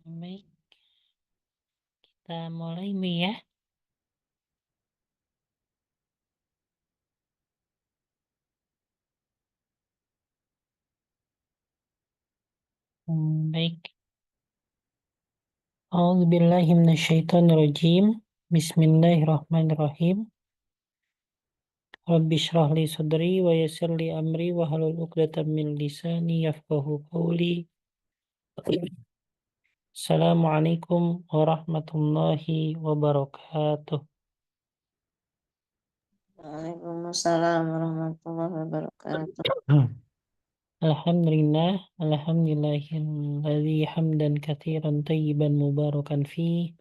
Baik, kita mulai nih ya. Baik. A'udzubillahi minasyaitonirrajim. Bismillahirrahmanirrahim. Rabbi shrah li sadri wa yassir li amri wa halul 'uqdatam min lisani yafqahu qawli. Assalamualaikum warahmatullahi wabarakatuh. Waalaikumsalam warahmatullahi wabarakatuh. Alhamdulillahilladzi hamdan katsiran tayyiban mubarakan fi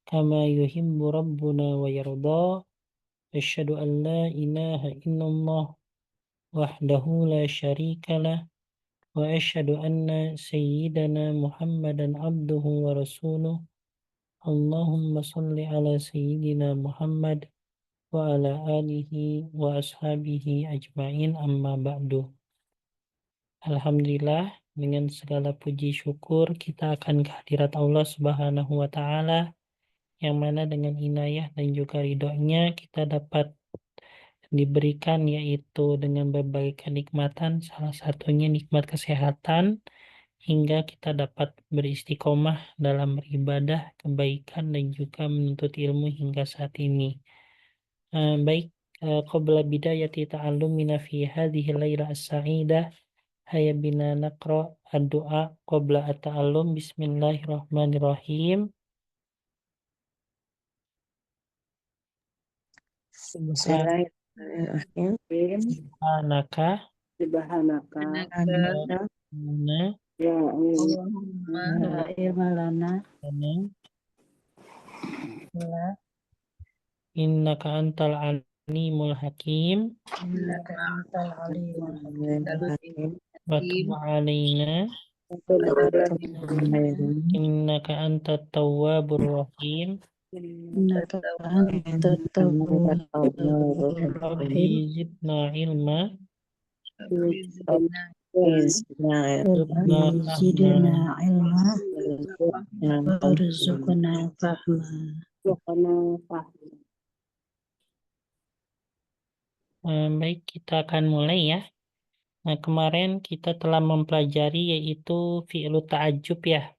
kama yuhibbu rabbuna wa yarda. Asyhadu an la ilaha illallah wahdahu la syarikalah wa asyhadu anna sayyidana Muhammadan abduhu wa rasuluh. Allahumma salli ala sayyidina Muhammad wa ala alihi wa ashabihi ajma'in, amma ba'du. Alhamdulillah, dengan segala puji syukur kita akan kehadirat Allah Subhanahu wa taala, yang mana dengan inayah dan juga ridhonya kita dapat diberikan, yaitu dengan berbagai kenikmatan, salah satunya nikmat kesehatan, hingga kita dapat beristiqomah dalam beribadah, kebaikan, dan juga menuntut ilmu hingga saat ini. Baik, qabla bidayati ta'allumina fi hadhihi layla as-sa'idah, hayya bina naqra ad-du'a qabla at-ta'allum. Bismillahirrahmanirrahim. Bismillahirrahmanirrahim. Subhanaka Subhanaka Ana ya Allahumma la ilma lana innaka antal alimul hakim innaka antal alimul hakim wa tub alaina innaka antat tawwabur rahim. innaka antat tawwabur Rabbi rahim zidna ilma Rabbi zidna ilma warzuqna fahma. Baik, kita akan mulai ya. Nah, kemarin kita telah mempelajari yaitu fi'lu ta'ajjub ya.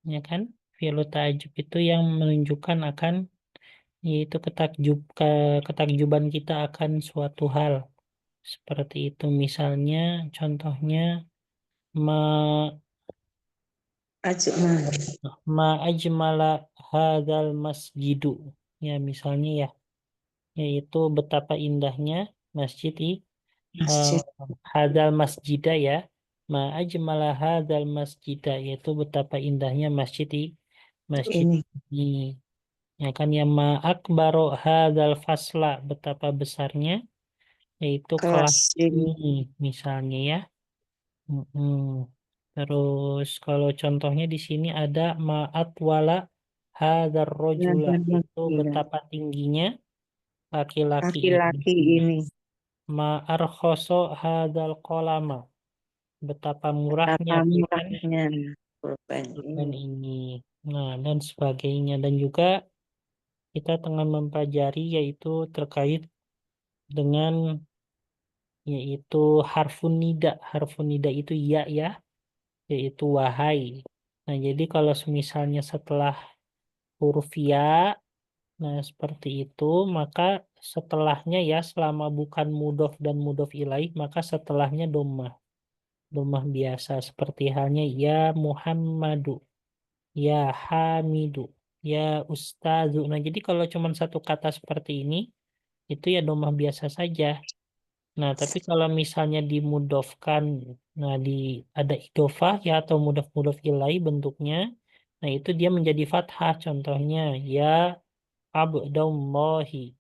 Ya kan? Fi'lu ta'ajjub itu yang menunjukkan akan yaitu ketakjuban kita akan suatu hal. Seperti itu, misalnya contohnya ma ajmala hadzal masjidu. Ya, misalnya ya, yaitu betapa indahnya masjid hadzal masjidah ya. Ma ajmala hadzal masjidah, yaitu betapa indahnya masjid ini. Ya kan, ya ma akbaro hadzal fasla, betapa besarnya yaitu kelas ini misalnya ya. Terus kalau contohnya di sini ada ma'at wala hadzal rajula, itu betapa tingginya laki-laki ini. Ma'arkhoso hadzal qalama, betapa murahnya pulpen ini. Nah, dan sebagainya. Dan juga kita tengah mempelajari yaitu terkait dengan yaitu harfun nida. Harfun nida itu ya, yaitu wahai. Nah, jadi kalau misalnya setelah huruf ya, nah seperti itu, maka setelahnya ya, selama bukan mudhof dan mudhof ilaih, maka setelahnya dhammah. Dhammah biasa, seperti halnya ya Muhammadu, ya Hamidu, ya Ustazu. Nah, jadi kalau cuma satu kata seperti ini, itu ya dhammah biasa saja. Nah, tapi kalau misalnya dimudofkan, nah ada idofah ya atau mudhof ilaih bentuknya, nah itu dia menjadi fathah. Contohnya ya Abdallahi,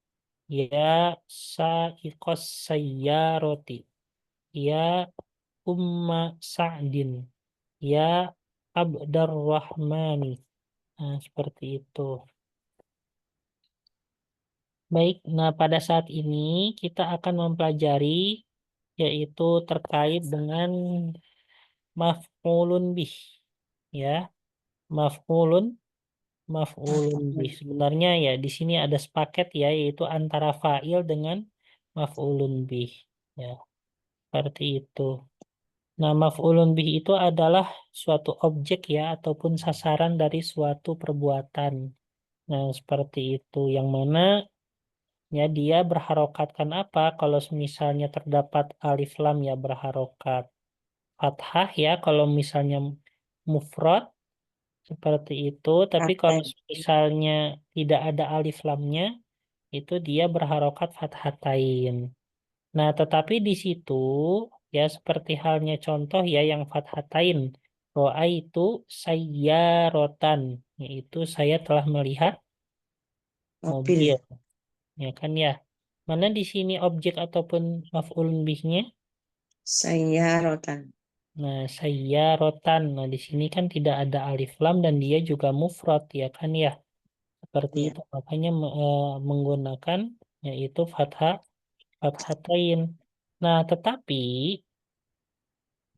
ya Sa'iqos Sayyaroti, ya Umma Sa'din, ya Abdarrahmani. Nah, seperti itu. Baik, nah pada saat ini kita akan mempelajari yaitu terkait dengan maf'ulun bih ya. maf'ulun maf'ulun bih. Sebenarnya ya di sini ada sepaket ya, yaitu antara fa'il dengan maf'ulun bih. Ya, seperti itu. Nah, maf'ulun bih itu adalah suatu objek ya ataupun sasaran dari suatu perbuatan. Nah, seperti itu. Yang mana ya dia berharokatkan apa? Kalau misalnya terdapat alif lam ya berharokat fathah ya. Kalau misalnya mufrad seperti itu. Tapi kalau Pakai. misalnya tidak ada alif lamnya, itu dia berharokat fathatain. Nah, tetapi di situ ya seperti halnya contoh ya yang fathatain. Ro'a itu sayyarotan, yaitu saya telah melihat mobil, Mobil. ya kan ya. Mana di sini objek ataupun maf'ulun bihnya? Sayyarotan. Nah, sayyarotan. Nah, di sini kan tidak ada alif lam dan dia juga mufrad, ya kan ya. Seperti Ya. itu makanya menggunakan yaitu fathatain. Nah, tetapi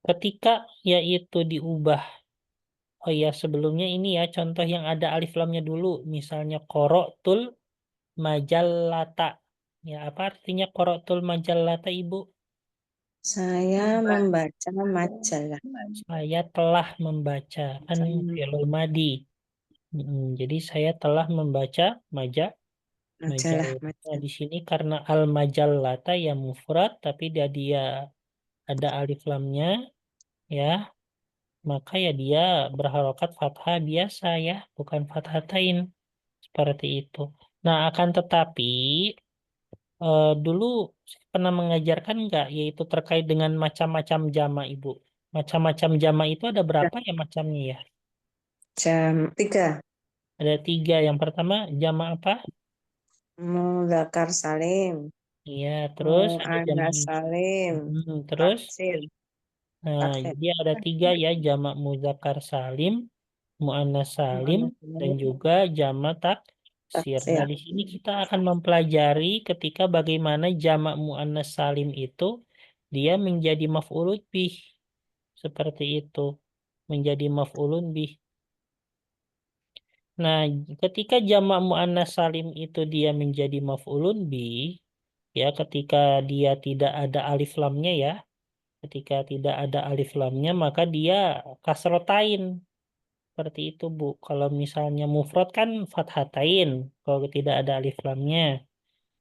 ketika yaitu diubah, oh ya sebelumnya ini ya contoh yang ada alif lamnya dulu, misalnya qara'tul majallata. Ya, apa artinya qara'tul majallata, Ibu? Saya membaca majalah. Saya telah membaca, kan fi'il madi. Jadi saya telah membaca Majalah. majalah. Nah, Majalah. di sini karena al majallata ya mufrad tapi dia ada alif lamnya ya, maka ya dia berharokat fathah biasa ya, bukan fathatain seperti itu. Nah, akan tetapi dulu saya pernah mengajarkan nggak yaitu terkait dengan macam-macam jama, Ibu. Macam-macam jama itu ada berapa ya macamnya ya? Jam 3. Ada tiga. Yang pertama jama apa? Mudzakkar Salim. Iya, terus ada jama. Muannas Salim. Terus Taksir. nah, Taksir. jadi ada tiga ya, jamak muzakkar salim, muannas salim, Muannas dan Salim. juga jamak taksir. Nah, Taksir. di sini kita akan mempelajari ketika bagaimana jamak muannas salim itu dia menjadi maf'ulun bih seperti itu, menjadi maf'ulun bih. Nah, ketika jamak muannas salim itu dia menjadi maf'ulun bih, ya ketika dia tidak ada alif lamnya ya. Ketika tidak ada alif lamnya, maka dia kasrotain. Seperti itu, Bu. Kalau misalnya mufrad kan fathatain, kalau tidak ada alif lamnya.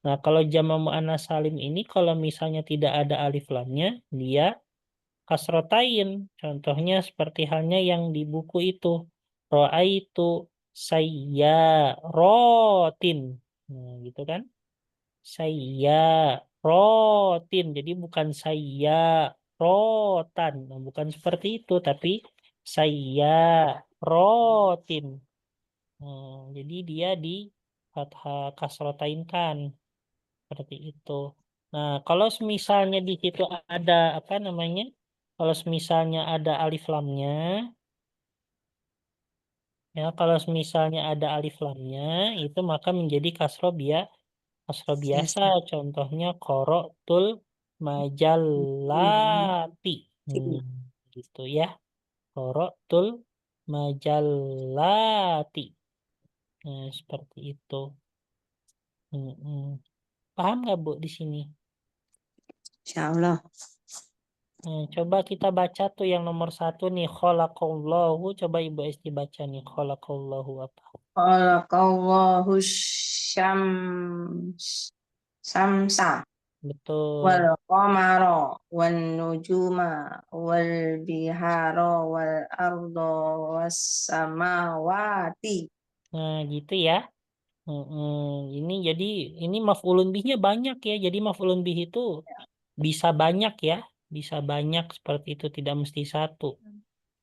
Nah, kalau jama' muannas salim ini, kalau misalnya tidak ada alif lamnya, dia kasrotain. Contohnya seperti halnya yang di buku itu. Ro'aitu sayyarotin. Nah, gitu kan? Saya rotin. Jadi bukan saya rotan. Nah, bukan seperti itu, tapi saya rotin. Jadi dia di fathah kasrotainkan seperti itu. Nah, kalau misalnya di situ ada apa namanya? Kalau misalnya ada alif lamnya, ya kalau misalnya ada alif lamnya, itu maka menjadi kasro biasa, Biasa. contohnya korotul majallati. Hmm, gitu ya. Korotul majallati. Nah, seperti itu. Paham nggak Bu di sini? Insya Allah. Nah, coba kita baca tuh yang nomor satu nih. Khalaqallahu. Coba Ibu Esti baca nih. Khalaqallahu apa? Khalaqallahu syams samsa wal Betul. qamara wan nujuma wal bihara wal ardo was samawati. Nah, gitu ya. Mm-mm. Ini jadi ini maf'ulun bihnya banyak ya. Jadi maf'ulun bih itu bisa banyak ya, bisa banyak seperti itu, tidak mesti satu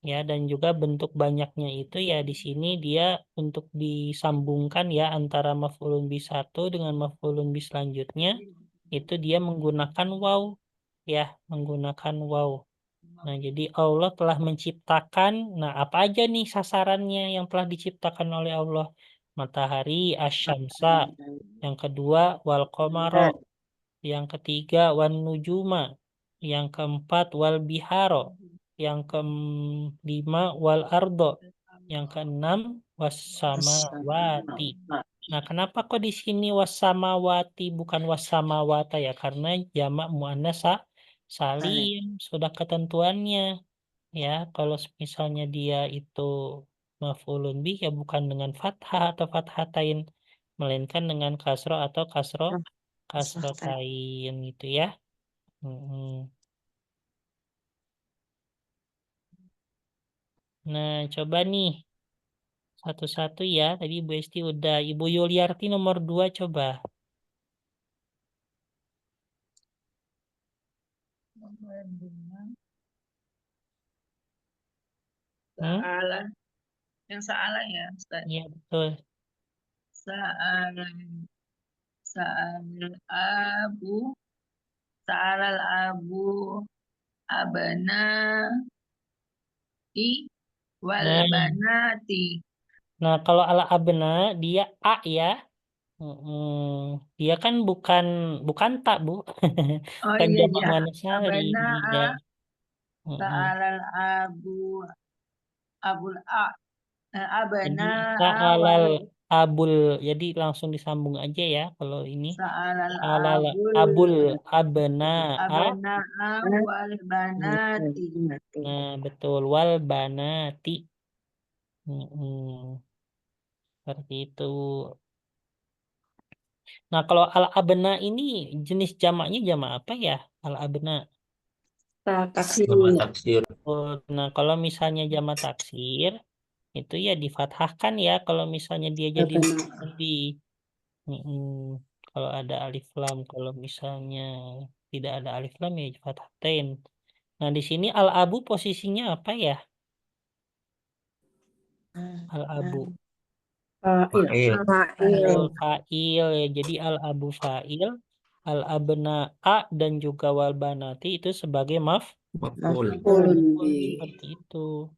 ya. Dan juga bentuk banyaknya itu ya di sini dia untuk disambungkan ya antara maf'ulun bih satu dengan maf'ulun bih selanjutnya itu dia menggunakan waw ya, menggunakan waw. Nah, jadi Allah telah menciptakan, nah apa aja nih sasarannya yang telah diciptakan oleh Allah? Matahari, asyamsa, yang kedua wal qamara, yang ketiga wan nujuma, yang keempat wal biharo, yang kelima wal ardo, Yang keenam wassamawati. Nah, kenapa kok di sini wassamawati bukan wassamawata ya? Karena jamak muannats salim, sudah ketentuannya ya. Kalau misalnya dia itu maf'ulun bih ya bukan dengan fathah atau fathatain, melainkan dengan kasroh atau kasrotain gitu ya. Mm-mm. Nah, coba nih satu-satu ya. Tadi Bu Esti udah. Ibu Yuliarti nomor 2 coba. Salah. Yang salah ya, Ustaz. Iya, betul. Salah. Salah abu. Salah abu. Abana. Wal Nah, banati. nah kalau ala abna dia A ya. Mm-mm. Dia kan bukan bukan tak, Bu. Oh Bukan iya jamak ya. muannats salim. Abana Iya. Mm-mm. Salah abu. Abul a. Jadi Abana sa'alal wal. abul. Jadi langsung disambung aja ya kalau ini. Salah Sa'alal abul. abul abna a. Abana wal banati. Nah, betul wal banati. Mm-mm. Seperti itu. Nah, kalau al abna ini jenis jamaknya jamak apa ya? Al abna. Taksir. Sama taksir. Oh, nah, kalau misalnya jamak taksir itu ya difathahkan ya. Kalau misalnya dia jadi lebih. Mm-mm. Kalau ada alif lam, kalau misalnya tidak ada alif lam ya fathatain. Nah, di sini al abu posisinya apa ya? Al abu. Fa'il. Betul, fa'il ya. Jadi al abu fa'il, al abna a dan juga wal banati itu sebagai Maf'ul. seperti itu.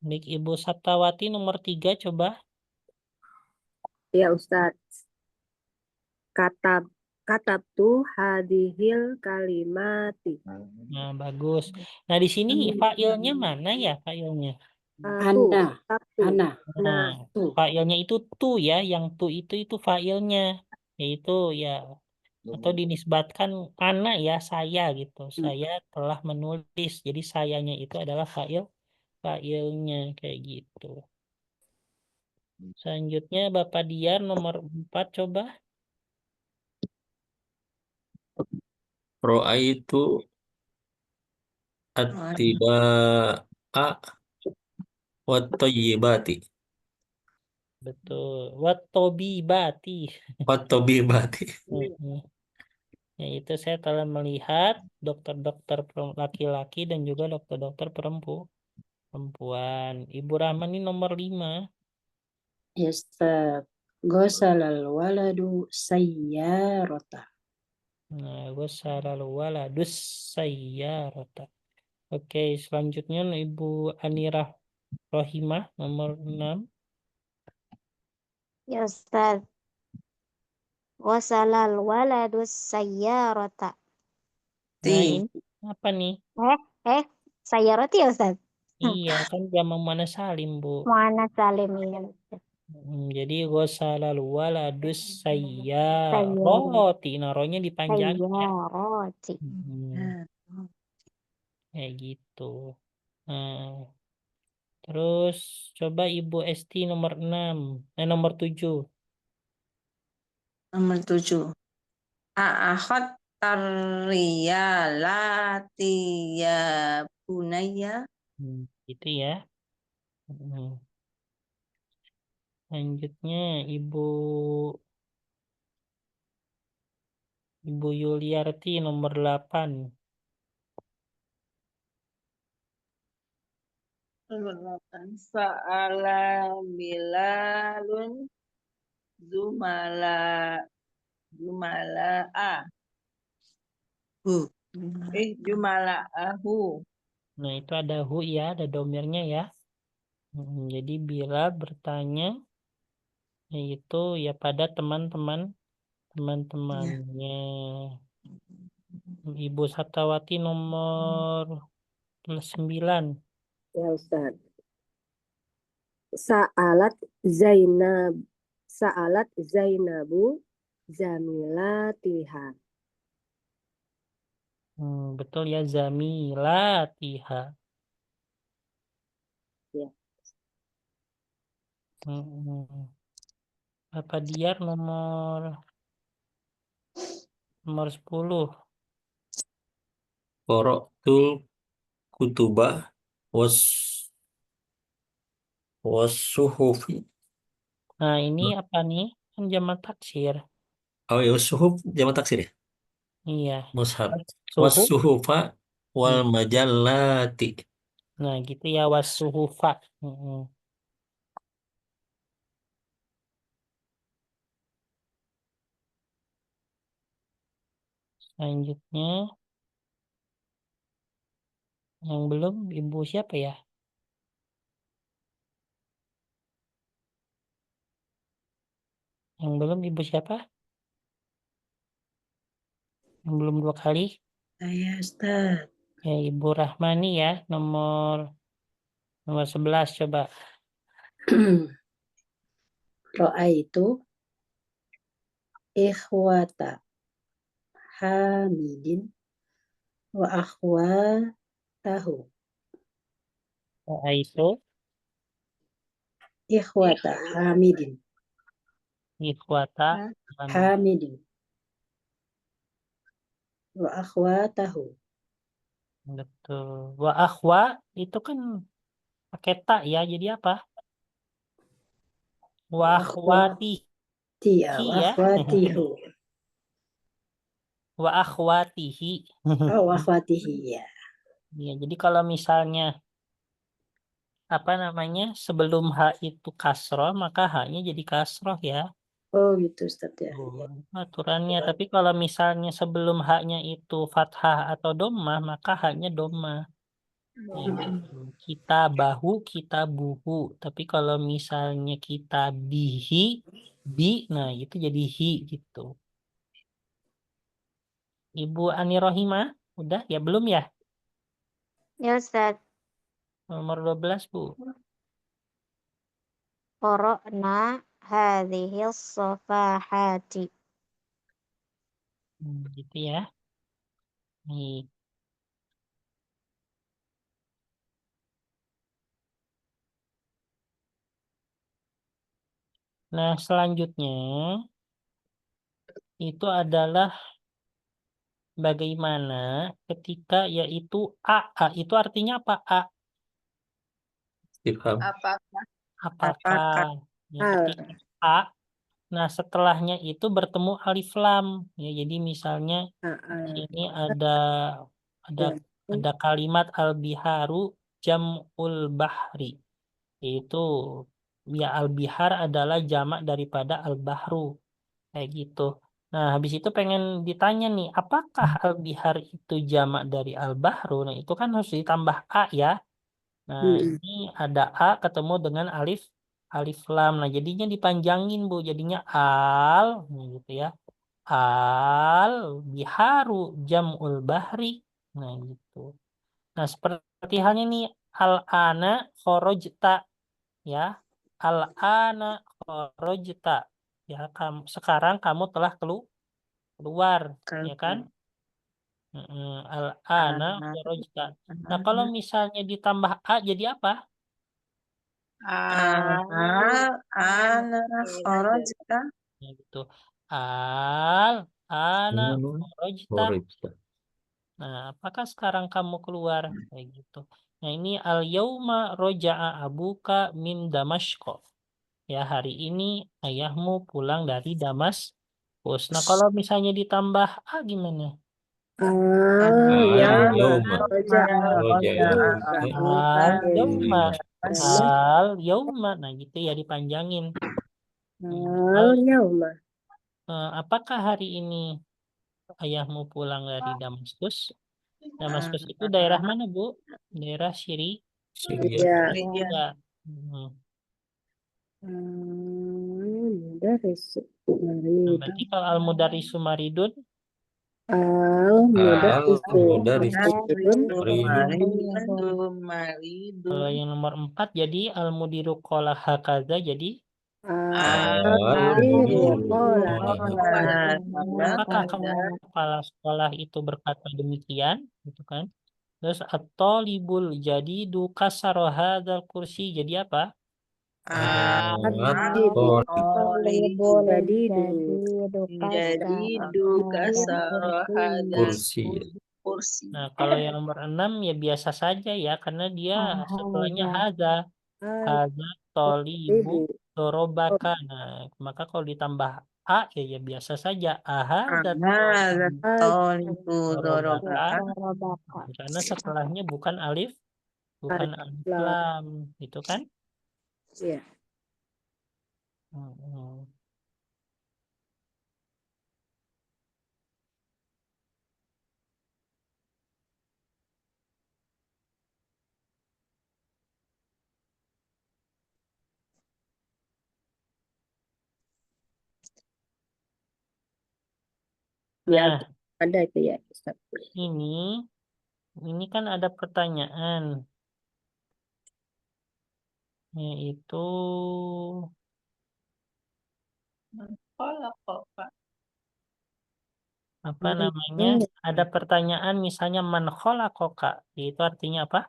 Baik, Ibu Saptawati nomor 3 coba. Ya Ustadz, katab katab tuh hadihil kalimati. Nah, bagus. Nah, di sini fa'ilnya mana ya fa'ilnya? Tuh, katab tuh. Nah, fa'ilnya itu tu ya, yang tu itu fa'ilnya. Yaitu ya atau dinisbatkan ana ya, saya gitu. Saya telah menulis. Jadi sayanya itu adalah fa'ilnya kayak gitu. Selanjutnya Bapak Diar nomor 4 coba. Ro'aitu at-tiba'a wat-thayyibati. Betul. Watobibati. Wat-thayyibati. Mm-mm. Yaitu saya telah melihat dokter-dokter laki-laki dan juga dokter-dokter perempuan. Ibu Rahman ini nomor 5. Ghasalal waladu sayyarata. Nah, wasaral waladus sayyarata. Oke, selanjutnya Ibu Anirah Rohimah nomor 6. Ya Ustaz, wasalal waladus sayyarata. Nah, ini apa nih? Sayyarati ya Ustaz? Iya, kan jamak muannats salim, Bu. Muannats salim ya. Jadi wasalal waladus Sayyarati. sayyarati. Nah, rohnya dipanjangin ya. Sayyarati. Kayak gitu. Nah, terus coba Ibu Esti nomor 6. Nomor 7. Nomor 7. A'akhad tariyalati ya bunaya. Gitu ya. Selanjutnya Ibu Yuliarti nomor 8. Sa'ala Bilalun Jumala'a. Jumala'ahu. Nah, itu ada hu ya, ada domirnya ya. Jadi Bilal bertanya yaitu ya pada teman-temannya. Ibu Satawati nomor 9. Ya Ustaz. Sa'alat Zainab. Sa'alat Zainabu Zamilatiha. Betul ya, zamilatiha. Ya. Bapak Diar nomor 10. Qara'tul kutuba was suhufi. Nah, ini apa nih? Kan jamak taksir. Oh ya, suhuf jamak taksir ya. Iya. Mushaf. Was Suhu. suhufa wal majallati. Nah, gitu ya, wasuhufa. Selanjutnya, yang belum Ibu siapa ya? Yang belum Ibu siapa? Yang belum 2 kali? Saya Ustaz. Ya, Ibu Rahmani ya, nomor 11 coba. Ra'aitu ikhwata Hamidin wa akhwatahu. Itu Ikhwata Hamidin. ikhwata Hamidin wa akhwatahu. betul. Wa akhwa itu kan pakai ta ya, jadi apa? Wa akhwati Tia wa ya. akhwatihu. Wa akhwatihi. Oh, wa akhwatihi ya. Ya, jadi kalau misalnya apa namanya sebelum h itu kasroh, maka h-nya jadi kasroh ya. Oh gitu Ustaz ya. Aturannya. Tapi kalau misalnya sebelum h-nya itu fathah atau domah, maka h-nya domah. Ya, gitu. Kita bahu, kita buhu. Tapi kalau misalnya kita bihi, nah itu jadi hi gitu. Ibu Ani Rohimah, udah ya belum ya? Ya Ustaz. Nomor 12 Bu. Qara'na hadhil safahati. Gitu ya. Nih. Nah, selanjutnya itu adalah bagaimana ketika yaitu A. A itu artinya apa? A. Istifham. Apakah Apakah? Ya, ketika A. Nah, setelahnya itu bertemu alif lam. Ya, jadi misalnya ini ada kalimat al-biharu jam'ul bahri. Itu ya al-bihar adalah jamak daripada al-bahru. Kayak gitu. Nah, habis itu pengen ditanya nih, apakah al-bihar itu jamak dari al-bahru? Nah, itu kan harus ditambah A ya. Nah, ini ada A ketemu dengan alif lam. Nah, jadinya dipanjangin, Bu. Jadinya gitu ya. Al-biharu jam'ul bahri. Nah, gitu. Nah, seperti halnya nih al-ana kharajta ya. Al-ana kharajta. Ya, sekarang kamu telah keluar, ya kan? Al-ana kharajta. Nah, kalau misalnya ditambah A jadi apa? ana kharajta Ya, gitu. Al-ana kharajta. Kharajta. Nah, apakah sekarang kamu keluar? Kayak gitu. Nah, ini al-yauma roja'a abuka min Damashq. Ya, hari ini ayahmu pulang dari Damaskus. Nah, kalau misalnya ditambah A gimana? Al-yawma Al-yauma. roja'a Al-yauma. Nah, gitu ya dipanjangin. Al-yauma. Apakah hari ini ayahmu pulang dari Damaskus? Damaskus itu daerah mana, Bu? Daerah Syria. Ya. Syria. Mudaris. Nah, berarti kalau Al-Mudarris Sumaridun Al-mudarrisu Al-mudarrisu maridun. Maridun, maridun. Kalau yang nomor 4 jadi al-mudiru qala hakaza jadi Al-mudiru qala apakah kepala sekolah itu berkata demikian gitu kan. Terus at-talibul jadidu kasara hadzal kursi jadi apa? At-talibul jadidu Jadidu kasara hadal kursi. kursi. Nah, kalau yang nomor 6 ya biasa saja ya karena dia setelahnya haza tolibu dorobaka. Nah, maka kalau ditambah a ya biasa saja haza Ahada tolibu dorobaka dorobaka. karena setelahnya bukan alif lam gitu kan? Ya. Hmm. Ya, Nah, ada itu ya, Ustaz. ini kan ada pertanyaan yaitu apa namanya? Ada pertanyaan misalnya man khalaqaka, itu artinya apa?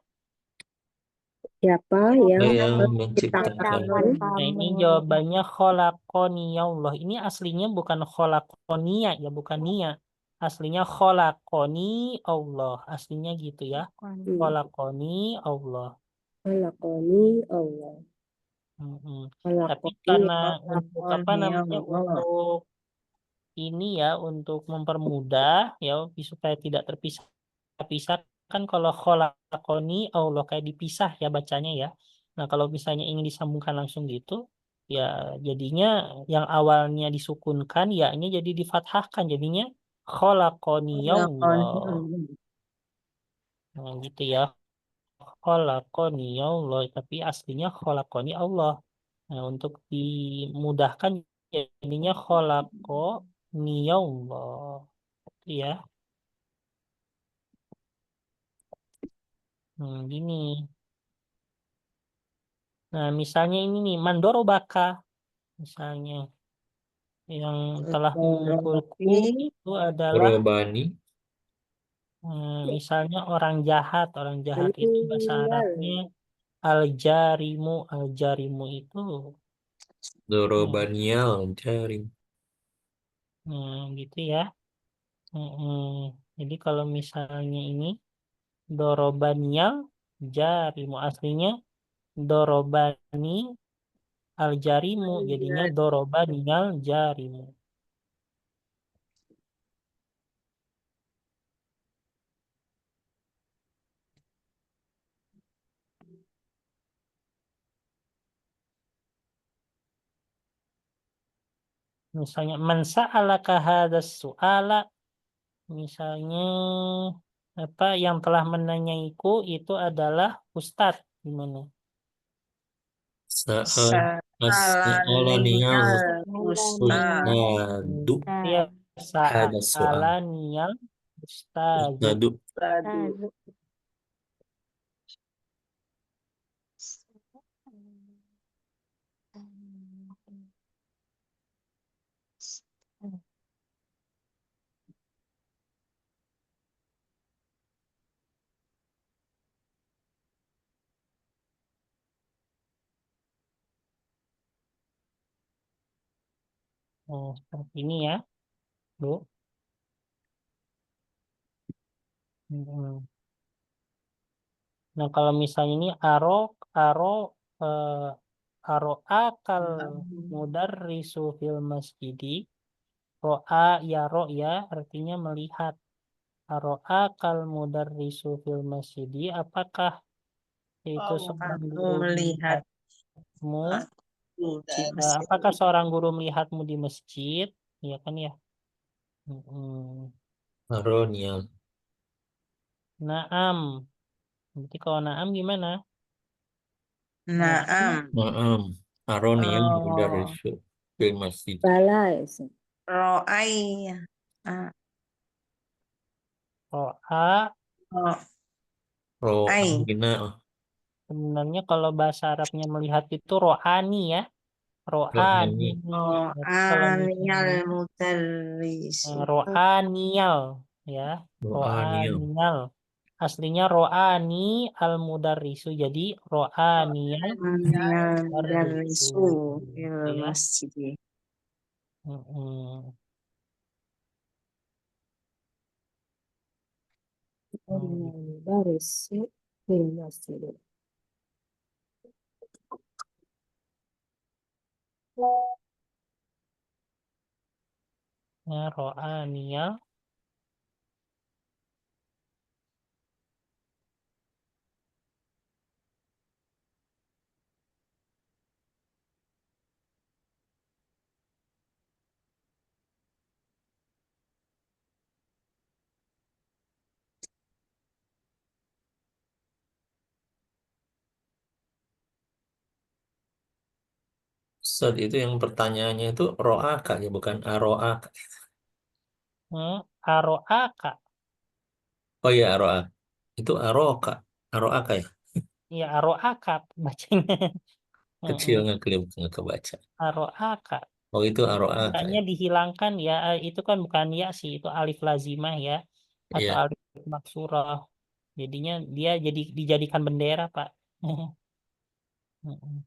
Siapa yang Yang menciptakan menciptakan. Nah, ini jawabannya khalaqoni ya Allah. Ini aslinya bukan khalaqonia ya, bukan nia. Aslinya khalaqoni Allah. Aslinya gitu ya. Khalaqoni Allah. melakoni Allah. Tapi Melakoni karena untuk apa Khalaqoni namanya Allah. untuk ini ya untuk mempermudah ya supaya tidak terpisah-pisah kan kalau khalaqoni Allah kayak dipisah ya bacanya ya. Nah, kalau misalnya ingin disambungkan langsung gitu ya jadinya yang awalnya disukunkan ya-nya jadi difathahkan jadinya khalaqoni Allah. Nah, gitu ya. Khalaqoni Allah tapi aslinya khalaqoni Allah. Nah, untuk dimudahkan jadinya khalaqoni Allah. Ya. Gini. Nah, misalnya ini nih, mandorobaka. Misalnya, yang telah memukulku itu adalah, Robani. misalnya orang jahat. Orang jahat itu bahasa Arabnya al-jarimu. Al-jarimu itu, Dorobanial. Jaring. gitu ya. Jadi kalau misalnya ini, dorobanial jarimu. Aslinya dorobani al-jarimu. Jadinya dorobanial jarimu. Misalnya man sa'alaka hadzal su'ala, misalnya apa yang telah menanyaiku itu adalah ustadz gimana? Sa'alaniyal ustadu. Ya Hada soal. sa'alaniyal ustadu. Ustadu. Nah, seperti ini ya, Bu. Nah, kalau misalnya ini aro akal mudarrisu fil masjidi. Ro'a ya ya artinya melihat. Aro akal mudarrisu fil masjidi. Apakah itu seorang guru melihatmu? Apakah seorang guru melihatmu di masjid? Iya kan ya. Aronial. Naam. Berarti kalau naam gimana? Naam. Naam. Aronial mudarrisu fil masjid. Bala ya, Ustaz. Ro'ai. Ro'a Oh, Ai. Ro'ina. sebenarnya kalau bahasa Arabnya melihat itu ro'ani ya. Ro'ani. Ro'ani. Oh, Tapi kalau aniyal misalnya mudarrisu. ro'anial ya. Ro'aniyal. Ro'anial. Aslinya ro'ani al mudarrisu. Jadi ro'anial Aniyal mudarrisu. mudarrisu fil Ya. masjid. Mm-mm. Baris fil masjid. Ya, ro'anial. Ustaz, itu yang pertanyaannya itu ro'aka ya, bukan aro'aka. Aro'aka. Oh iya, aro'a. Itu aro'aka. Aro'aka ya. Ya, aro'aka bacanya. Kecil Mm-mm. nggak kebaca. Aro'aka. Oh itu aro'aka ya. Makanya dihilangkan ya, itu kan bukan ya sih, itu alif lazimah ya, atau Iya. alif maksurah. Jadinya dia jadi dijadikan bendera, Pak. Mm-mm.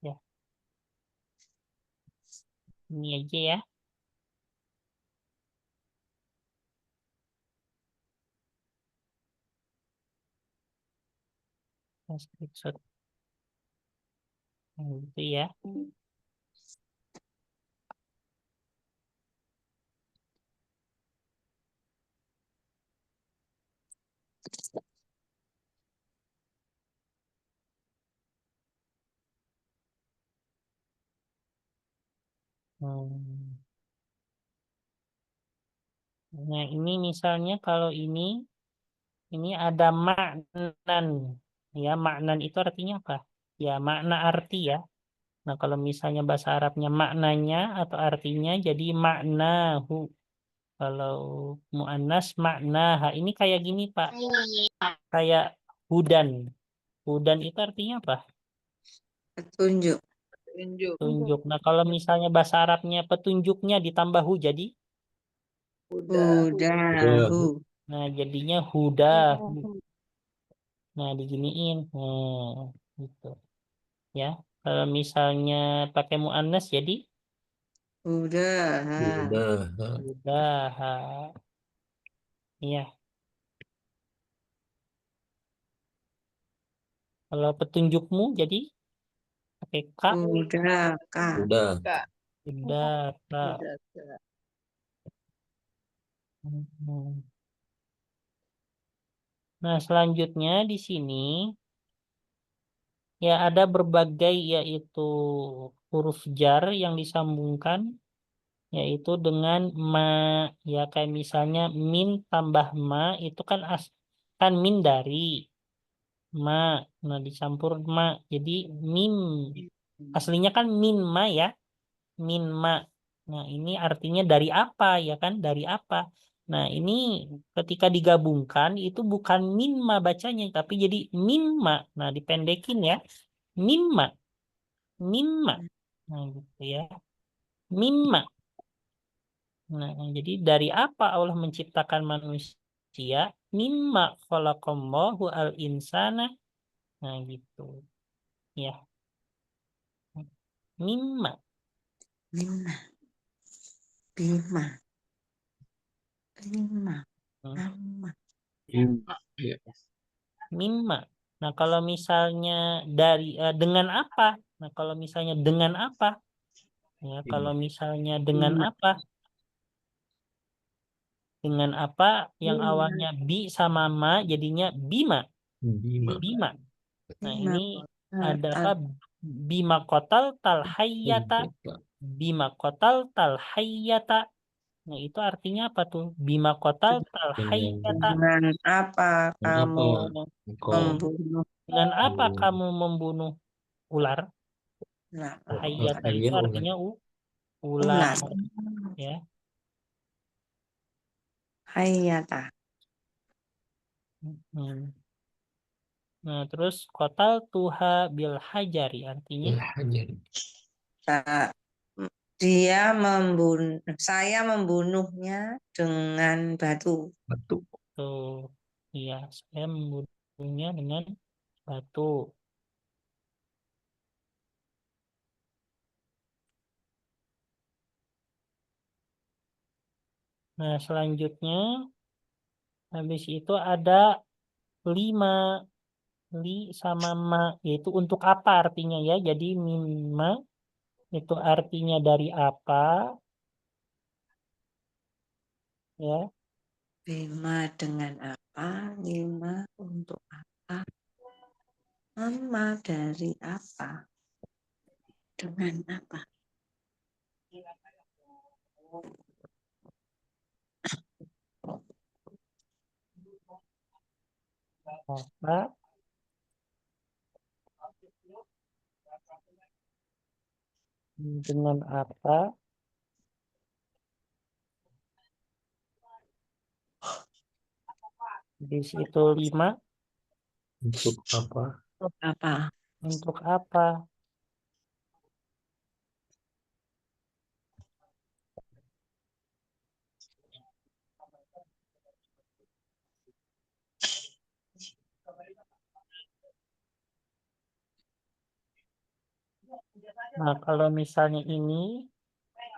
Ya, ini aja ya. Screenshot. Nah, gitu ya. Hmm. Nah, ini misalnya kalau ini ada maknan. Ya, maknan itu artinya apa? Ya, makna arti ya. Nah, kalau misalnya bahasa Arabnya maknanya atau artinya jadi maknahu. Kalau mu'annas maknaha. Ini kayak gini, Pak. Kayak hudan. Hudan itu artinya apa? Petunjuk. Tunjuk. Nah, kalau misalnya bahasa Arabnya petunjuknya ditambah hu jadi, Hudahu. nah jadinya huda. Nah, diginiin. Nah, gitu. Ya. Kalau misalnya pakai mu'annas jadi Hudaha. Udah. hudaha. Iya. Kalau petunjukmu jadi pakai ka. Hudaka. Udah. Hudaka. Hmm. Nah, selanjutnya di sini ya ada berbagai yaitu huruf jar yang disambungkan yaitu dengan ma, ya kayak misalnya min tambah ma itu kan kan min dari ma, nah dicampur ma jadi mim, aslinya kan min ma ya, min ma. Nah, ini artinya dari apa ya kan, dari apa. Nah, ini ketika digabungkan itu bukan min ma bacanya tapi jadi min ma. Nah, dipendekin ya, min ma, min ma. Nah, gitu ya, min ma. Nah, jadi dari apa Allah menciptakan manusia? Mimma khalaqallahu al-insana. Nah, gitu. Ya, mimma. Lima. Bima. Lima. Hmm, Lama. Iya. Mimma. Nah, kalau misalnya dari dengan apa? Nah, kalau misalnya dengan apa? Ya, kalau misalnya dengan Lima. apa? Dengan apa yang Lima. awalnya bi sama ma jadinya bima. Bima. Bima. Nah, Lima. ini ada apa? Bima kotal tal hayyata. Bima kotal tal hayyata. Nah, itu artinya apa tuh? Bima kotal tal hayyata. Dengan apa Kenapa kamu engkau membunuh Dengan apa kamu membunuh ular? Nah, Hayatan Hayya itu ulat. artinya ulat. ular, ya. Hayata. Hmm. Nah, terus kotal tuha bil hajari artinya Bil hajar. Sa- saya membunuhnya dengan batu. Batu. tuh, iya, saya membunuhnya dengan batu. Nah, selanjutnya habis itu ada 5 li sama ma, yaitu untuk apa artinya ya. Jadi mimma itu artinya dari apa ya. 5 dengan apa? 5 untuk apa? Mama dari apa? Dengan apa? Apa dengan apa? Di situ 5 Untuk apa? Untuk apa? untuk apa? Nah, kalau misalnya ini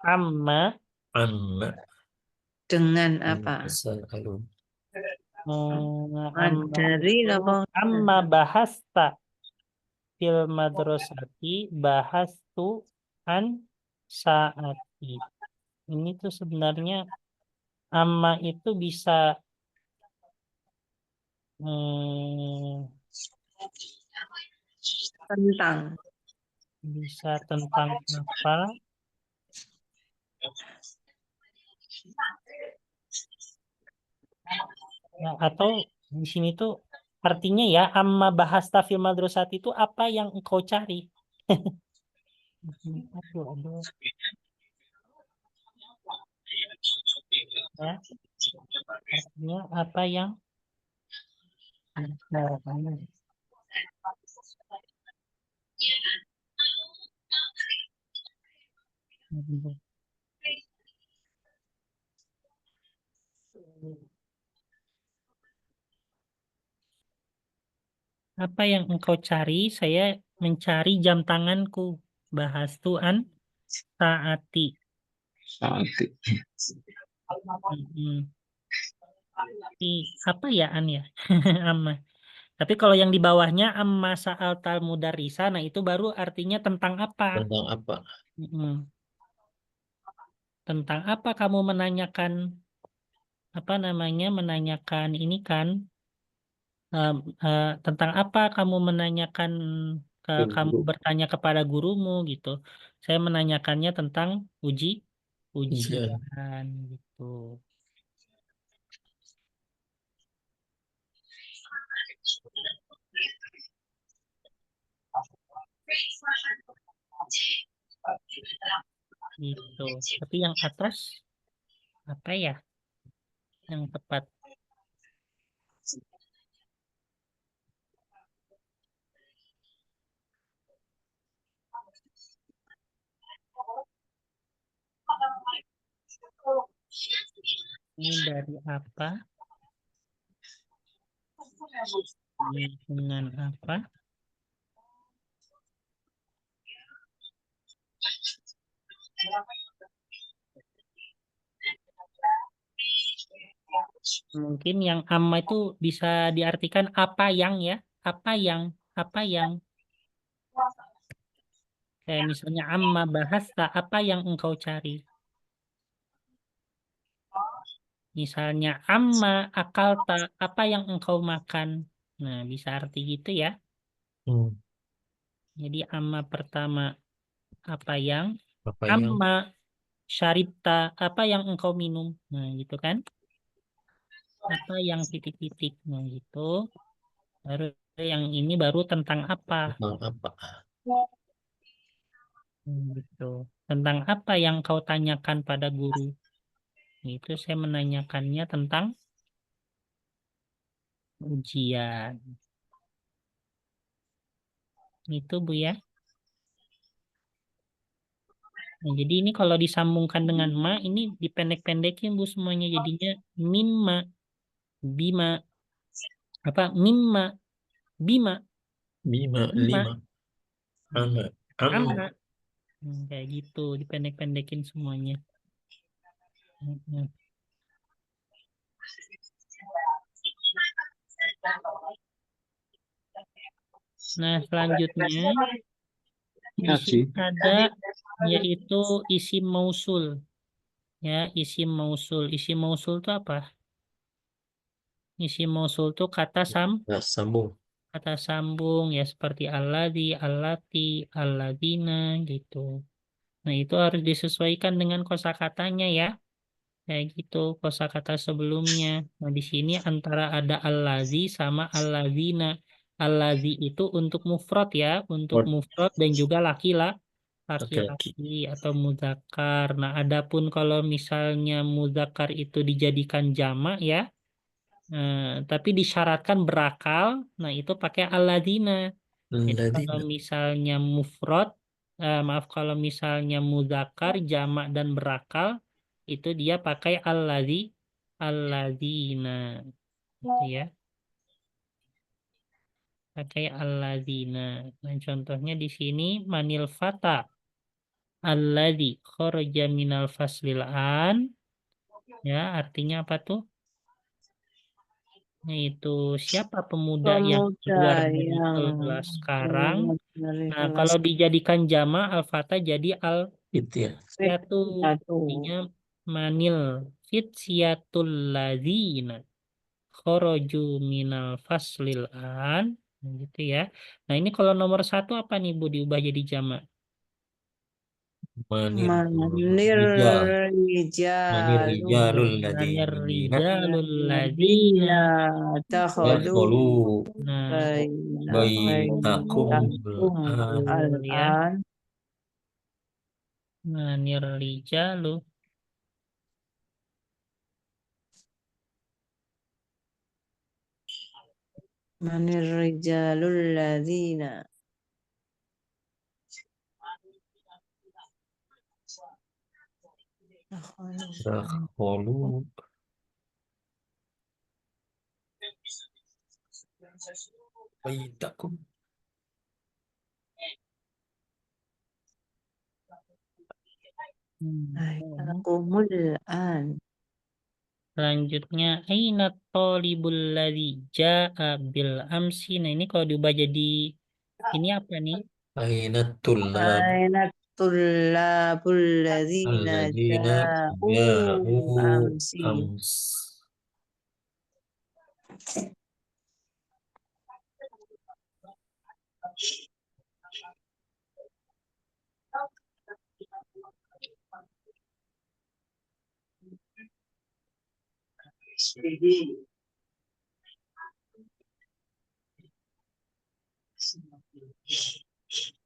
amma Amma. Dengan apa? Tasa'alun. amma Dari itu apa? amma bahasta fil madrasati bahastu an saati. Ini tuh sebenarnya amma itu bisa Tentang. bisa tentang apa? Ya, atau di sini tuh artinya ya amma bahasta fil madrasati itu apa yang engkau cari? Aduh. Ya, artinya apa yang apa yang engkau cari? Saya mencari jam tanganku. Bahas tuan saati. Saati. Apa ya an ya? Amma. Tapi kalau yang di bawahnya amma sa'al tal mudarrisa, nah itu baru artinya tentang apa? Tentang apa? Tentang apa kamu menanyakan apa namanya menanyakan ini kan tentang apa kamu menanyakan kamu Guru. bertanya kepada gurumu gitu. Saya menanyakannya tentang ujian gitu. Gitu. Tapi yang atas apa ya? Yang tepat. Ini dari apa? Ini dengan apa? Mungkin yang amma itu bisa diartikan apa yang ya? Apa yang kayak misalnya amma bahasta apa yang engkau cari? Misalnya amma akalta apa yang engkau makan? Nah, bisa arti gitu ya. Jadi amma pertama apa yang Apa yang? amma syaribta apa yang engkau minum? Nah, gitu kan? Apa yang titik-titik? Nah, gitu. Baru yang ini baru tentang apa? Tentang apa? Gitu. Tentang apa yang kau tanyakan pada guru? Itu saya menanyakannya tentang ujian. Itu Bu ya. Nah, jadi ini kalau disambungkan dengan ma, ini dipendek-pendekin Bu semuanya. Jadinya mimma, bima, apa mimma, bima, Bima, bima, lima, ama, amma. amma. Kayak gitu, dipendek-pendekin semuanya. Mm-mm. Nah, selanjutnya di sini ada yaitu isim mausul. Ya, isim mausul. Isim mausul itu apa? Isim mausul itu Nah, sambung. kata sambung ya seperti alladzi, allati, alladzina gitu. Nah, itu harus disesuaikan dengan kosakatanya ya. Kayak gitu kosakata sebelumnya. Nah, di sini antara ada allazi sama alladzina. Allazi itu untuk mufrad ya, untuk Word. mufrad dan juga Laki-laki. laki-laki atau muzakkar. Nah, adapun kalau misalnya muzakkar itu dijadikan jamak ya, tapi disyaratkan berakal, nah itu pakai alladzina. Jadi kalau Ladina. misalnya mufrad, maaf kalau misalnya muzakkar, jamak dan berakal, itu dia pakai alladzina, gitu ya, pakai alladzina. Nah, contohnya di sini manil fata alladzi kharaja minal faslil an, ya artinya apa tuh? Yaitu siapa pemuda yang Pemuda keluar dari yang kelas sekarang? keluar dari Nah, kelas kalau dijadikan jama al-fata jadi Itu ya. al-fiatu. satu. Artinya manil fityatul ladzina kharaju minal faslil an. Nah, gitu ya. Nah, ini kalau nomor satu apa nih Bu diubah jadi jama? Manir Manir rijal. Manir rijalul rijalun Manir ladina. rijalul ladzina. ladina takhadu Yadkhulu Nah, baitakum bainakum betul ya. al-an Manir rijalu. manir rijalul ladina Dakhulu baitakum. bainakumul an. Selanjutnya, aina thalibul ladzi jaa bil amsi. Nah, ini kalau diubah jadi ini apa nih? Aina tullab Aina tullabul ladzina alladzina ja'u ja'u amsi. ams.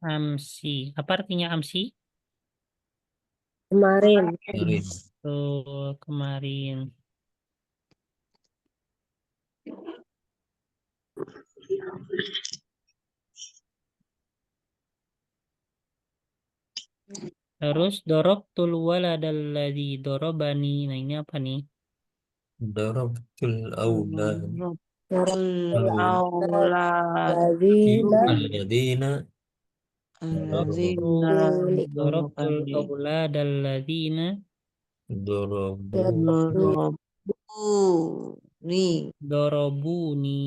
Amsi. Apa artinya amsi? Kemarin. Kemarin. Tuh, kemarin. Terus dorobtul waladalladzi dorobani. Nah, ini apa nih? Darabtul aulad Rabbul aul auladu Lazina alladzina darabu alladzina Dorobtul darabani auladalladzina darabu yaitu darabuni. dorobuni.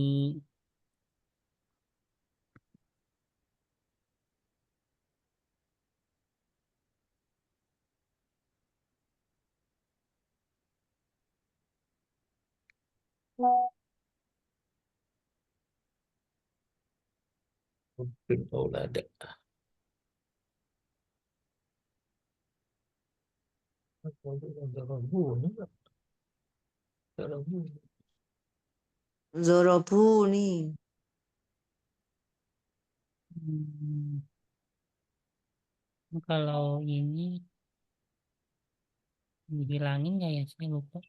fil aulad. Darabuni. Darabuni. Darabuni. Hmm. Kalau ini dihilangin nggak ya? Saya lupa.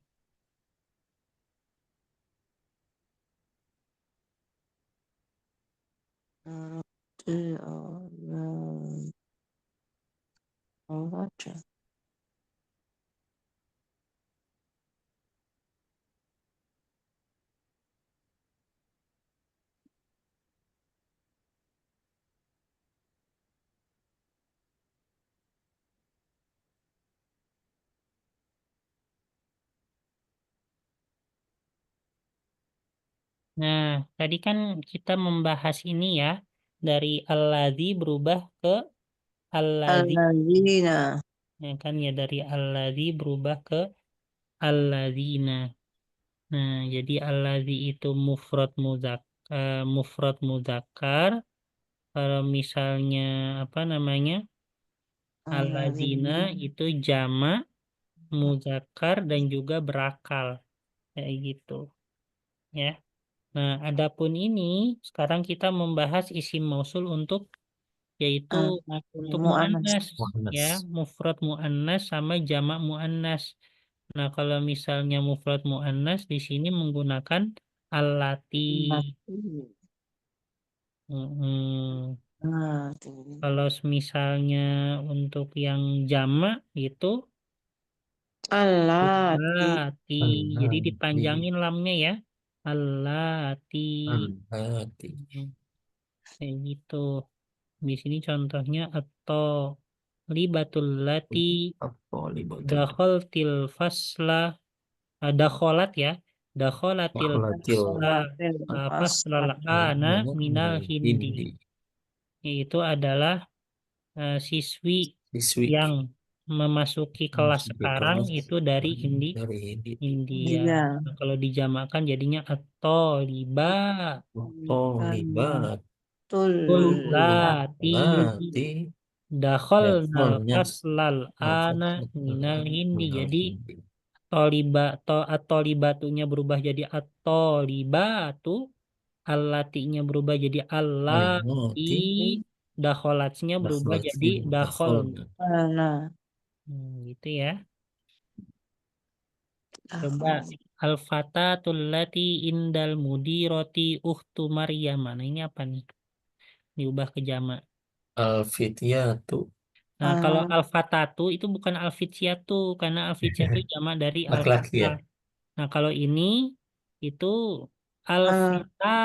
Ada. Nah, tadi kan kita membahas ini ya, dari alladzi berubah ke alladzi. Alladzina. Ya kan ya, dari alladzi berubah ke alladzina. Nah, jadi alladzi itu mufrad muzakkar. Kalau misalnya apa namanya? Alladzina itu jamak muzakkar dan juga berakal. Kayak gitu, ya. Nah, adapun ini sekarang kita membahas isim mausul yaitu untuk Mu'annas. muannas, Muannas. ya, mufrad muannas sama jamak muannas. Nah, kalau misalnya mufrad muannas di sini menggunakan allati. Mm-mm. Nah, tuh. Kalau misalnya untuk yang jamak itu Allati. allati. Jadi dipanjangin lamnya ya. Allati. Allati. Kayak gitu. Di sini contohnya atau libatul lati Apa libatul? dakhaltil fasla, dakhalat ya. Dakhalatil Dakhalatil fasla faslal ana minal hindi. Itu adalah siswi Siswi yang memasuki kelas Masuk ke sekarang kelas itu dari dari India. Iya. Nah, kalau dijamakan jadinya at-thaliba Libat tullati Lati dakhalnal Dakhalnya faslal ana minal hindi. Jadi at-thalibatunya berubah jadi at-thalibatu, allatinya berubah jadi allati, Allati dakhalatnya berubah jadi Dakhalati dakhol. Nah, Gitu ya. Coba al-fatatul lati indal mudiroti uhtu Maryam. Nah, ini apa nih? Diubah ke jamak. Al-Fityatu Nah, kalau al-fatatu itu bukan al-fityatu karena al-fityatu jamak dari laki-laki al-fata. ya. Nah, kalau ini itu al-fata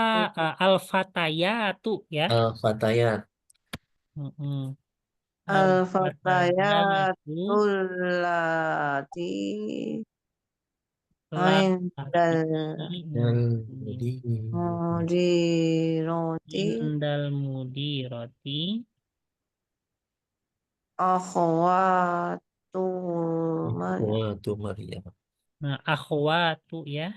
al-fatayatu ya. Al-Fatayat Mm-mm. Al-fatayatu al-fatayatul lati indal dan lati mudiroti indal mudiroti akhwatu Ikhwatu Maryam. Nah, akhwatu ya,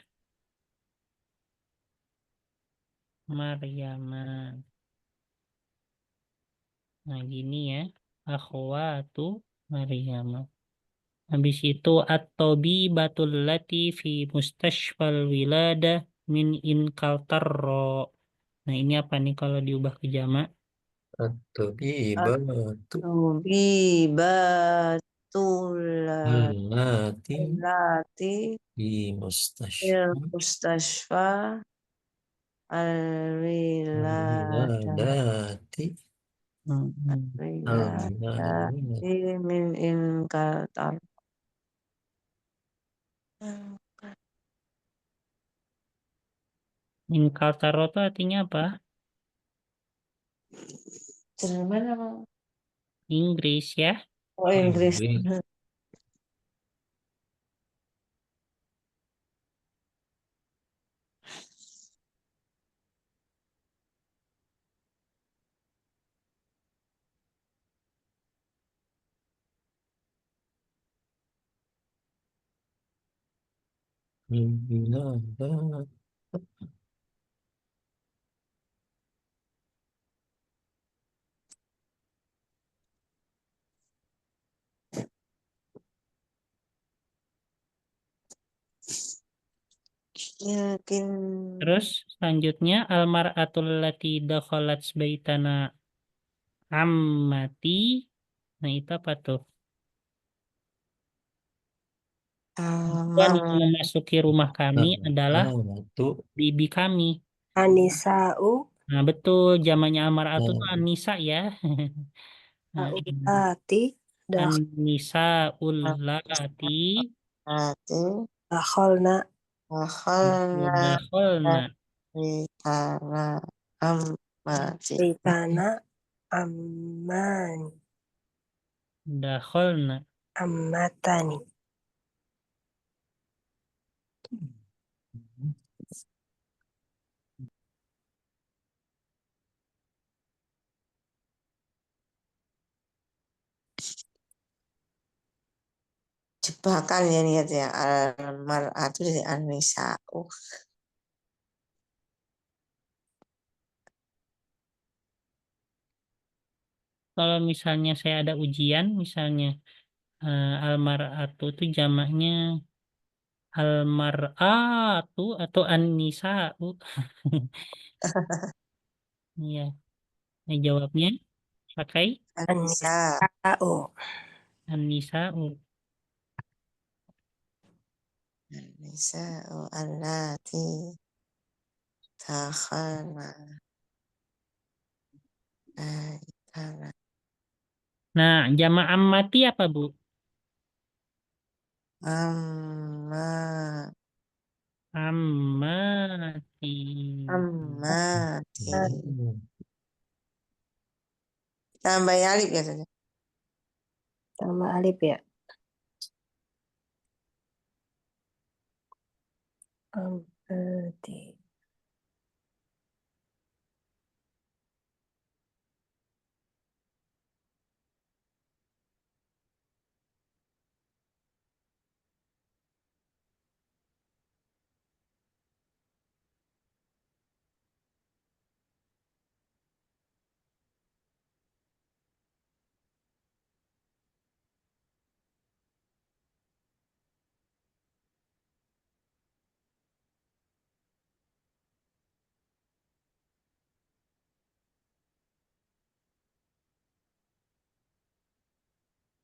Maryama. Nah, gini ya, akhwatu Maryama. Habis itu at-tabibatul lati fi mustashfal wiladah min inkaltarro. Nah, ini apa nih kalau diubah ke jamak? At-Tabibatu tubibatul Allati lati di il mustashfa mustashfa al-wiladah Wiladati Al-Wiladati min inkaltar. Inkaltarro itu artinya apa? Jerman apa? Inggris ya. Oh, Inggris. Wiladat Yakin. Terus selanjutnya almar'atul lati dakhalat baitana ammati Nah, itu apa tuh? Amar Yang memasuki rumah kami adalah Amatu. bibi kami. Anisa'u Nah, betul. Zamannya Amaratu tuh Anisa ya. Nah, aulati Anisa ulati hati dakhalna akhalna dakholna. ritana ammati ritana ammani Dakholna. ammatani. jebakan ya niat ya al-mar'atu dari an-nisa'u. Kalau misalnya saya ada ujian, misalnya almaratu itu jamaknya almaratu atau an-nisa'u. Iya, nah, jawabnya pakai An-nisa An-nisa'u an-nisa'u. an-nisa'u allati dakhalna ritana Nah, jamak ammati apa, Bu? amma Ammati. ammati tambah alif ya saja. sama alif ya. Ammati.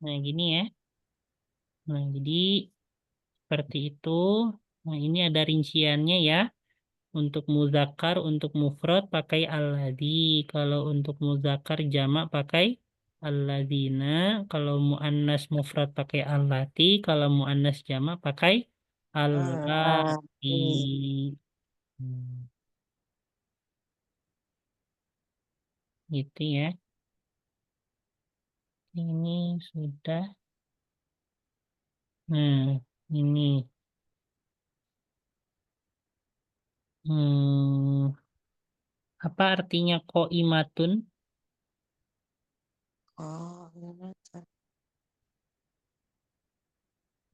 Nah, gini ya. Nah, jadi seperti itu. Nah, ini ada rinciannya ya. Untuk muzakkar, untuk mufrad pakai alladzi. Kalau untuk muzakkar jamak pakai alladzina. Kalau muannas mufrad pakai allati. Kalau muannas jamak pakai allati. Allati Hmm, gitu ya. Ini sudah. Nah, ini. Hmm, apa artinya koimatun? oh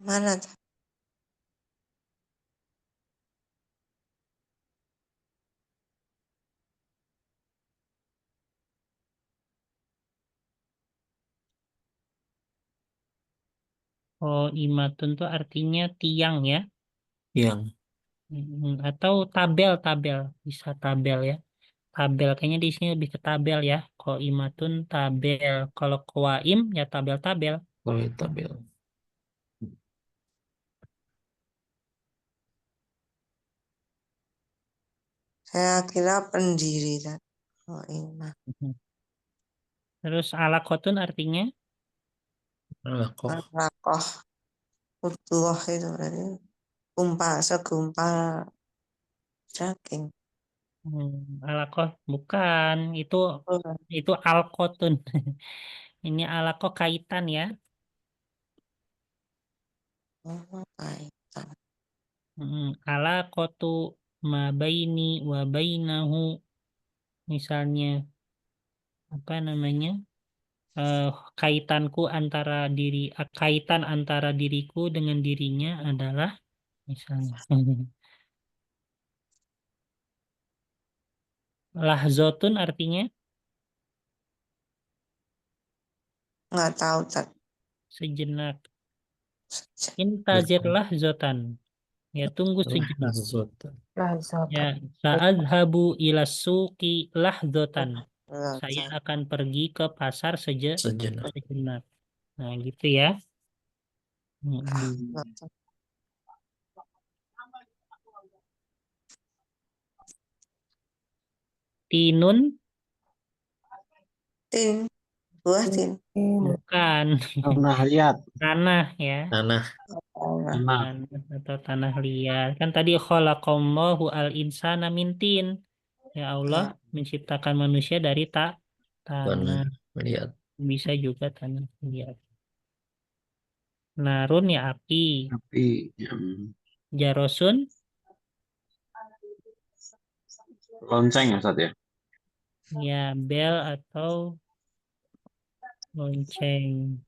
mana tuh Koimatun tuh artinya tiang ya. Yang Atau tabel-tabel. Bisa tabel ya. Tabel kayaknya di sini lebih ke tabel ya. Koimatun tabel. Kalau koaim ya tabel-tabel. kalau tabel. saya kira pendiri kan oh ini Terus alakotun artinya Alakoh. rakoh utuh itu berarti segumpal daging alakoh bukan. Itu alkotun. Ini alakoh kaitan ya. kaitan Alakotu ma baini wa bainahu. Misalnya apa namanya? eh, kaitan antara diriku dengan dirinya adalah misalnya lahzotun artinya nggak tahu tak sejenak. Intazir lahzotan, ya tunggu sejenak. Lahzatan. Ya, Lahzatan. sa'adhabu ila suqi lahzotan, saya Lahzatan. akan pergi ke pasar Sejenak. sejenak. Nah, gitu ya. Mm-mm. Tinun Tin, buah tin. bukan Tanah liat. tanah ya. Tanah. Tanah. Tanah. Tanah atau tanah liat. Kan tadi khalaqallahu al-insana min tin. Ya Allah menciptakan manusia dari tanah. Lihat. Bisa juga tanah liat. Narun ya api. Tapi Jarosun lonceng ya Ustaz ya. ya bel atau lonceng.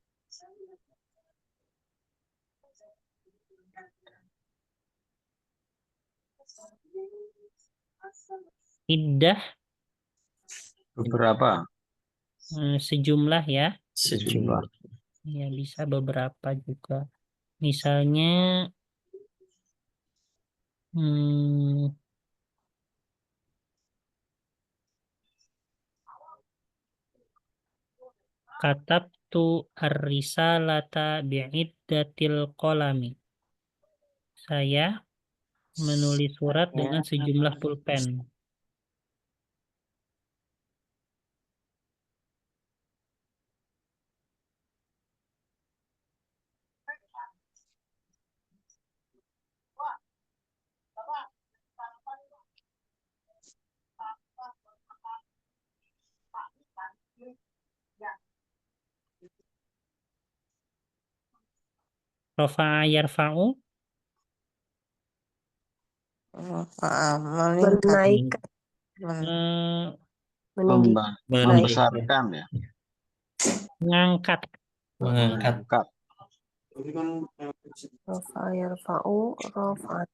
Iddah Beberapa. sejumlah ya. Sejumlah. Ya bisa beberapa juga. Misalnya hmm, katabtu ar-risalata bi'iddatil qalami. Saya menulis surat dengan sejumlah pulpen. Rafa'a yarfa'u Meningkat. Menaikkan, eh, meninggi, Membesarkan ya. mengangkat. Mengangkat. Mengangkat. rofa yarfa'u, rofa.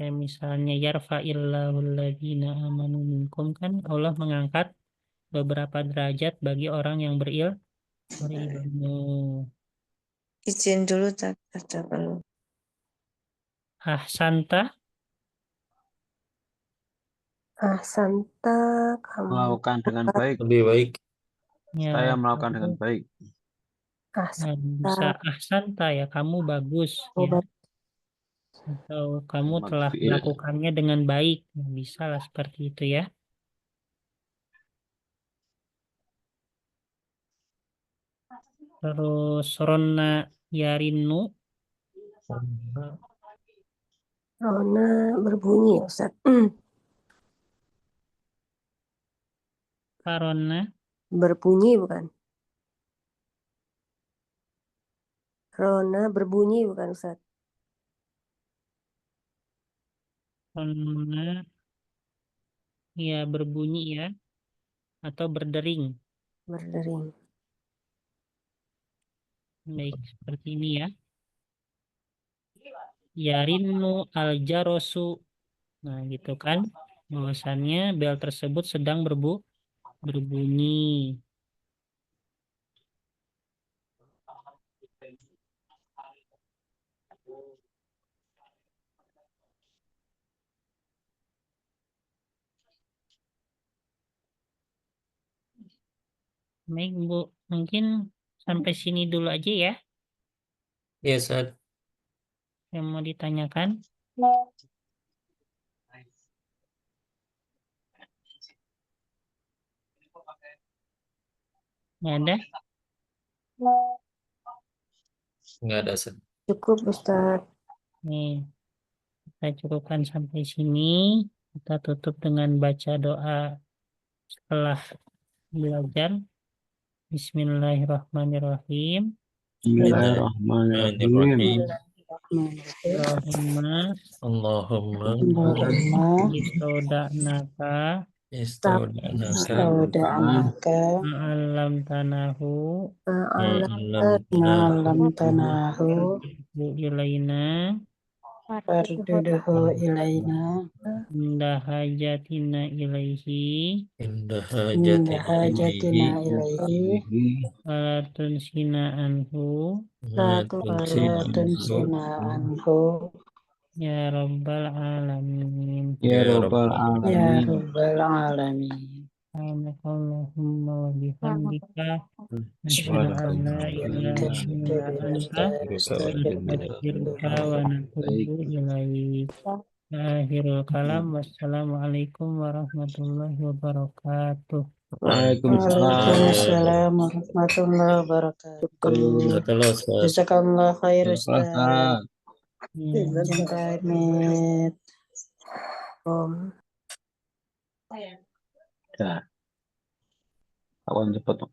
Ya misalnya yarfa'illahu alladhina amanu minkum kan Allah mengangkat beberapa derajat bagi orang yang berilmu. Izin dulu tak ada perlu. Ahsanta Ahsanta, kamu Melakukan dengan baik. Lebih baik. ya Saya melakukan dengan baik. nah, bisa ahsanta, ahsanta ya kamu bagus ya. obat, Atau kamu Kalimat telah fi'il. melakukannya dengan baik. Nah, bisa lah seperti itu ya. Terus ronna yarinu rona berbunyi Ustaz. karona Berbunyi bukan? Rona berbunyi bukan Ustaz? ronna ya berbunyi ya atau berdering. Berdering. Baik, seperti ini ya. Yarinu aljarosu. Nah, gitu kan. Bahwasannya bel tersebut sedang berbunyi. Baik, Bu. Mungkin sampai sini dulu aja ya Ya, Ustaz. yang mau ditanyakan. Nggak ada? Nggak ada, Ustaz. Cukup Ustaz. Nih, kita cukupkan sampai sini. Kita tutup dengan baca doa setelah belajar. Bismillahirrahmanirrahim. Bismillahirrahmanirrahim. Allahumma Allahumma istaudanaka istaudanaka ma'allamtanahu ma'allamtanahu ilaina Farduduhu ilaina inda hajatina ilaihi inda inda hajatina hajatina ilaihi wala tunsina anhu ma wala tunsina tunsina anhu ya rabbal alamin. Ya Ya Rabbal Rabbal ya Alamin. rabbal alamin. Subhanakallahumma wa bihamdika asyhadu an la ilaha illa anta nastaghfiruka wa natubu ilaik. Akhirul kalam. Wassalamualaikum warahmatullahi wabarakatuh. Waalaikumsalam warahmatullahi wabarakatuh. Jazakallah, Ustaz. Jazakallah khair Ustaz. Ustaz. Izin pamit. Om. Ya. Kawan cepat.